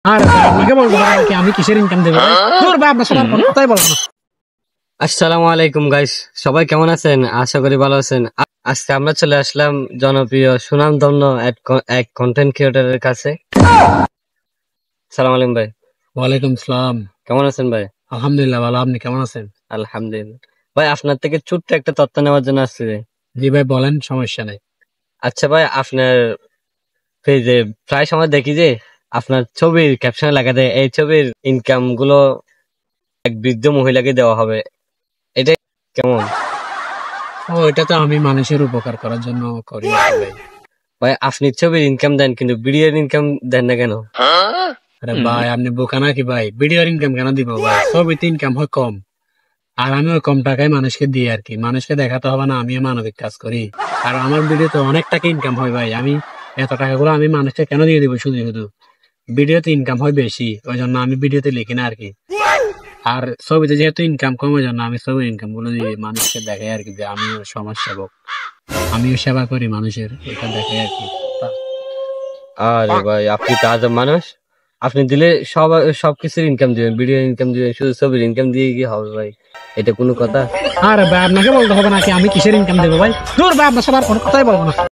আর আপনাকে বলবো কি আমি কিসের ইনকাম দেবো? তোর বাপ না সবার কোনো কথাই বলো না। আসসালামু আলাইকুম গাইস, সবাই কেমন আছেন? আশা করি ভালো আছেন। আজকে আমরা চলে আসলাম জনপ্রিয় সুনামধন্য এক কন্টেন্ট ক্রিয়েটরের কাছে। সালাম আলাইকুম ভাই। ওয়ালাইকুম সালাম। কেমন আছেন ভাই? আলহামদুলিল্লাহ ভালো, আপনি কেমন আছেন? আলহামদুলিল্লাহ। ভাই, আপনার থেকে ছোট্ট একটা তথ্য নেওয়ার জন্য আসছি। জি ভাই বলেন, সমস্যা নেই। আচ্ছা ভাই, আপনার পেজে প্রায় সময় দেখি যে আপনার ছবির ক্যাপশনে লেখা দেয় এই ছবির ইনকাম গুলো এক বৃদ্ধ মহিলাকে দেওয়া হবে, এটা কেমন? এটা তো আমি মানুষের উপকার করার জন্য করি ভাই। ভাই, আপনি ছবির ইনকাম দেন কিন্তু ভিডিওর ইনকাম দেন না কেন? আরে ভাই আপনি বোকা নাকি ভাই? ভিডিওর ইনকাম কেন দিব ভাই? ছবিতে ইনকাম হয় কম, আর আমি ওই কম টাকায় মানুষকে দিই আর কি। মানুষকে দেখাতে হবে না আমিও মানবিক কাজ করি। আর আমার ভিডিওতে অনেক টাকা ইনকাম হয় ভাই। আমি এত টাকাগুলো আমি মানুষকে কেন দিয়ে দিব? শুধু শুধু ভিডিওতে ইনকাম হয় বেশি, ওই জন্য আমি ভিডিওতে লিখি না আর কি। আর ছবিতে যেহেতু ইনকাম কম, ওই জন্য আমি ছবির ইনকাম গুলো দিয়ে মানুষকে দেখাই আর কি, যে আমিও সমাজ সেবক, আমিও সেবা করি মানুষের, এটা দেখাই আর কি। আরে ভাই, আপনি তো আজব মানুষ। আপনি দিলে সবকিছুর ইনকাম দিবেন, ভিডিও ইনকাম দিবেন, শুধু ছবির ইনকাম দিয়ে কি হবে ভাই? এটা কোনো কথা? আর ভাই আপনাকে বলতে হবে নাকি আমি কিসের ইনকাম দেবো ভাই? তোর ভাই আপনার সবার কোনো কথাই বলবো না।